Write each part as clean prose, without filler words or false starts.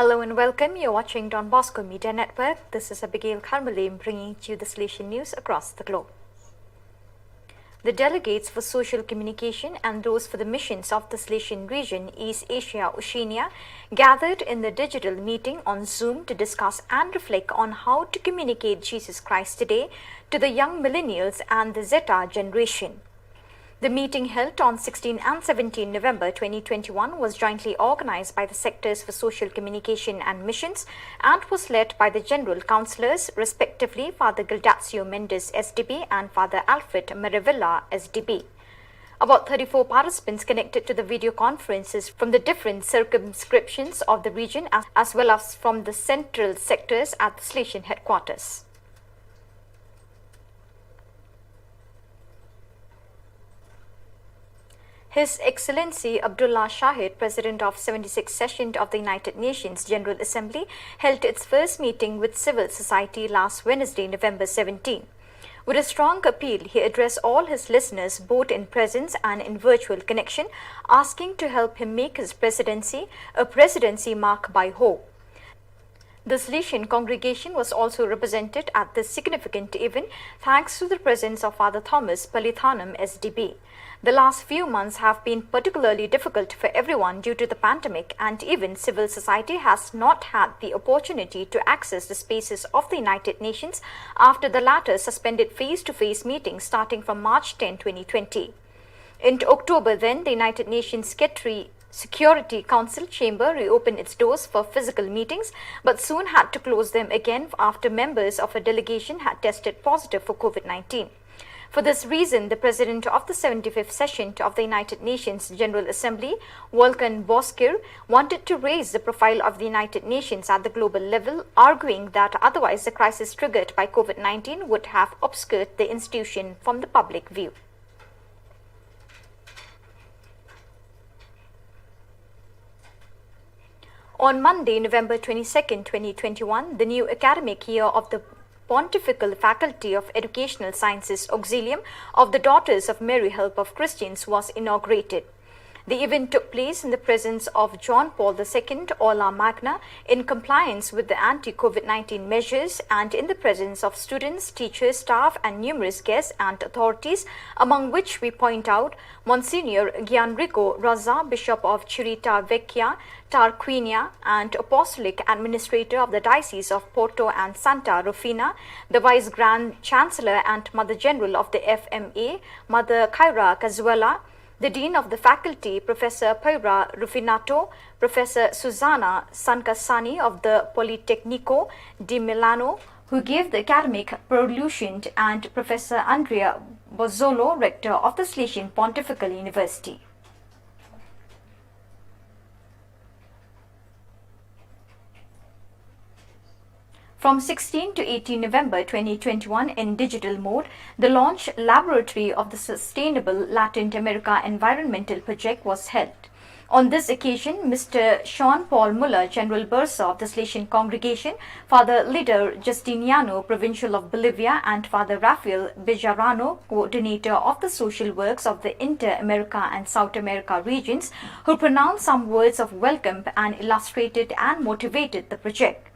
Hello and welcome. You're watching Don Bosco Media Network. This is Abigail Carmelim bringing to you the Salesian news across the globe. The delegates for social communication and those for the missions of the Salesian region, East Asia, Oceania, gathered in the digital meeting on Zoom to discuss and reflect on how to communicate Jesus Christ today to the young millennials and the Zeta generation. The meeting held on 16 and 17 November 2021 was jointly organized by the Sectors for Social Communication and Missions and was led by the General Councillors, respectively Father Gildacio Mendes SDB and Father Alfred Marivilla SDB. About 34 participants connected to the video conferences from the different circumscriptions of the region as well as from the central sectors at the Salesian headquarters. His Excellency Abdullah Shahid, President of 76th Session of the United Nations General Assembly, held its first meeting with civil society last Wednesday, November 17. With a strong appeal, he addressed all his listeners both in presence and in virtual connection, asking to help him make his presidency a presidency marked by hope. The Salesian congregation was also represented at this significant event thanks to the presence of Father Thomas Palithanam SDB. The last few months have been particularly difficult for everyone due to the pandemic, and even civil society has not had the opportunity to access the spaces of the United Nations after the latter suspended face-to-face meetings starting from March 10, 2020. In October then, the United Nations Security Council chamber reopened its doors for physical meetings, but soon had to close them again after members of a delegation had tested positive for COVID-19. For this reason, the President of the 75th Session of the United Nations General Assembly, Volkan Bozkır, wanted to raise the profile of the United Nations at the global level, arguing that otherwise the crisis triggered by COVID-19 would have obscured the institution from the public view. On Monday, November 22, 2021, the new academic year of the Pontifical Faculty of Educational Sciences Auxilium of the Daughters of Mary Help of Christians was inaugurated. The event took place in the presence of John Paul II, Aula Magna, in compliance with the anti-COVID-19 measures and in the presence of students, teachers, staff and numerous guests and authorities, among which we point out Monsignor Gianrico Raza, Bishop of Chirita Vecchia, Tarquinia and Apostolic Administrator of the Diocese of Porto and Santa Rufina, the Vice Grand Chancellor and Mother General of the FMA, Mother Kyra Cazuela, the Dean of the Faculty, Professor Paira Rufinato, Professor Susanna Sancasani of the Politecnico di Milano, who gave the academic prolution, and Professor Andrea Bozzolo, Rector of the Salesian Pontifical University. From 16 to 18 November 2021 in digital mode, the launch laboratory of the Sustainable Latin America Environmental Project was held. On this occasion, Mr. Sean Paul Muller, General Bursa of the Salesian Congregation, Father Lider Justiniano, Provincial of Bolivia, and Father Rafael Bejarano, Coordinator of the Social Works of the Inter-America and South America regions, who pronounced some words of welcome and illustrated and motivated the project.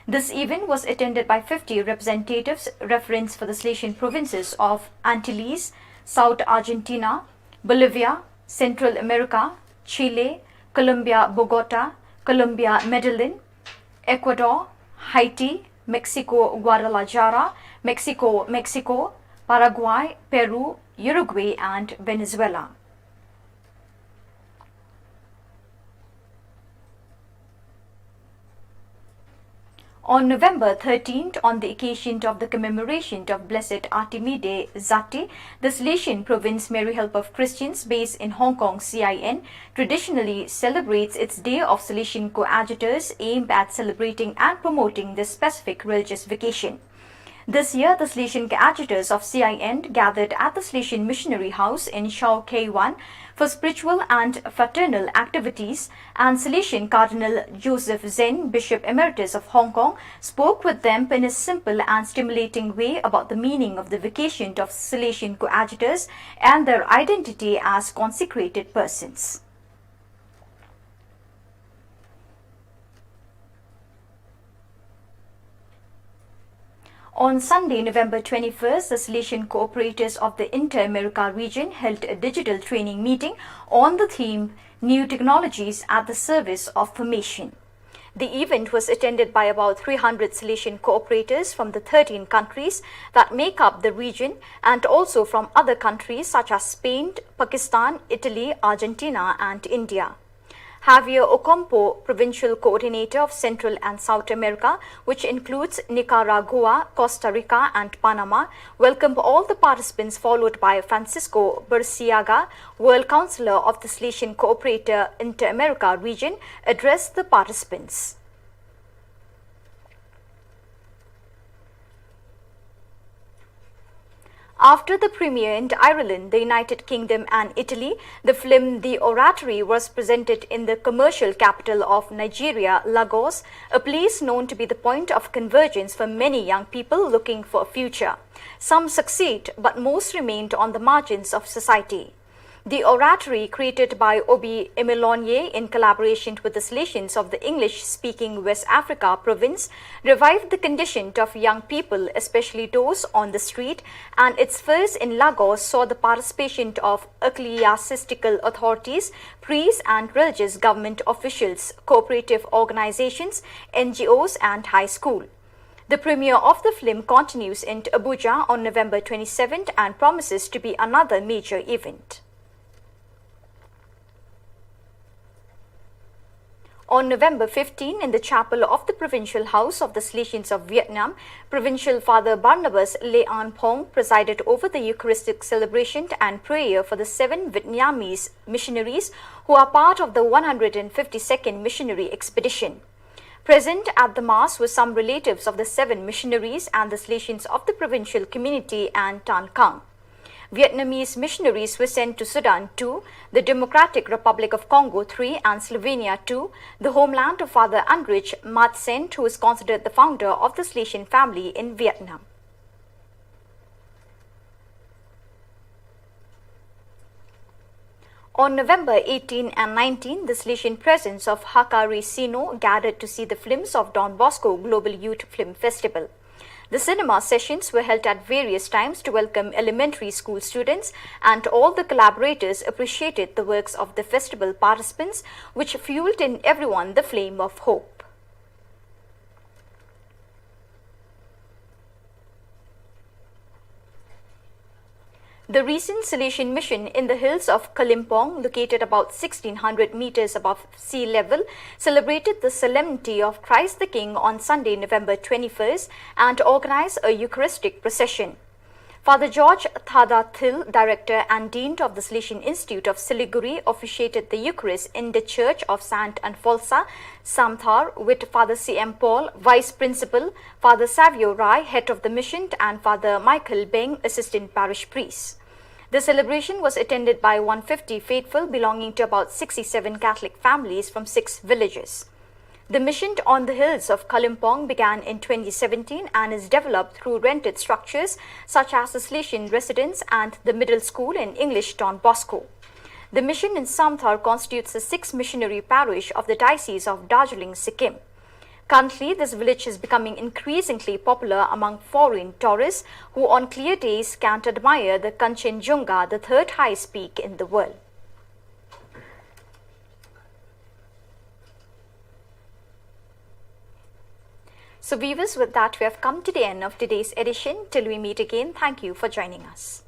This event was attended by 50 representatives, referents for the Salesian provinces of Antilles, South Argentina, Bolivia, Central America, Chile, Colombia Bogota, Colombia Medellin, Ecuador, Haiti, Mexico Guadalajara, Mexico, Paraguay, Peru, Uruguay and Venezuela. On November 13th, on the occasion of the commemoration of Blessed Artemide Zati, the Salesian Province Mary Help of Christians, based in Hong Kong, CIN, traditionally celebrates its Day of Salesian Coadjutors, aimed at celebrating and promoting this specific religious vocation. This year, the Salesian Coadjutors of CIN gathered at the Salesian Missionary House in Shao K1 for spiritual and fraternal activities, and Salesian Cardinal Joseph Zen, Bishop Emeritus of Hong Kong, spoke with them in a simple and stimulating way about the meaning of the vocation of Salesian Coadjutors and their identity as consecrated persons. On Sunday, November 21st, the Salesian cooperators of the Inter-America region held a digital training meeting on the theme New Technologies at the Service of Formation. The event was attended by about 300 Salesian cooperators from the 13 countries that make up the region and also from other countries such as Spain, Pakistan, Italy, Argentina and India. Javier Ocampo, Provincial Coordinator of Central and South America, which includes Nicaragua, Costa Rica and Panama, welcomed all the participants, followed by Francisco Burciaga, World Councillor of the Salesian Cooperator Inter-America region, addressed the participants. After the premiere in Ireland, the United Kingdom and Italy, the film The Oratory was presented in the commercial capital of Nigeria, Lagos, a place known to be the point of convergence for many young people looking for a future. Some succeed, but most remained on the margins of society. The Oratory, created by Obi Emilonye in collaboration with the Salesians of the English-speaking West Africa province, revived the condition of young people, especially those on the street, and its first in Lagos saw the participation of ecclesiastical authorities, priests and religious government officials, cooperative organizations, NGOs and high school. The premiere of the film continues in Abuja on November 27th and promises to be another major event. On November 15, in the chapel of the Provincial House of the Salesians of Vietnam, Provincial Father Barnabas Le An Phong presided over the Eucharistic celebration and prayer for the 7 Vietnamese missionaries who are part of the 152nd Missionary Expedition. Present at the Mass were some relatives of the 7 missionaries and the Salesians of the provincial community and Tan Cang. Vietnamese missionaries were sent to Sudan 2, the Democratic Republic of Congo 3 and Slovenia 2, the homeland of Father Andrich Madsen, who is considered the founder of the Salesian family in Vietnam. On November 18 and 19, the Salesian presence of Hakari Sino gathered to see the films of Don Bosco Global Youth Film Festival. The cinema sessions were held at various times to welcome elementary school students, and all the collaborators appreciated the works of the festival participants, which fueled in everyone the flame of hope. The recent Salesian mission in the hills of Kalimpong, located about 1600 meters above sea level, celebrated the solemnity of Christ the King on Sunday, November 21st, and organized a Eucharistic procession. Father George Thada Thil, Director and Dean of the Salesian Institute of Siliguri, officiated the Eucharist in the Church of Sant Anfolsa, Samthar, with Father C.M. Paul, Vice Principal, Father Savio Rai, Head of the Mission, and Father Michael Beng, Assistant Parish Priest. The celebration was attended by 150 faithful belonging to about 67 Catholic families from 6 villages. The mission on the hills of Kalimpong began in 2017 and is developed through rented structures such as the Salesian residence and the middle school in English Don Bosco. The mission in Samthar constitutes the 6th missionary parish of the Diocese of Darjeeling, Sikkim. Currently, this village is becoming increasingly popular among foreign tourists who on clear days can admire the Kanchenjunga, the 3rd highest peak in the world. So viewers, with that we have come to the end of today's edition. Till we meet again, thank you for joining us.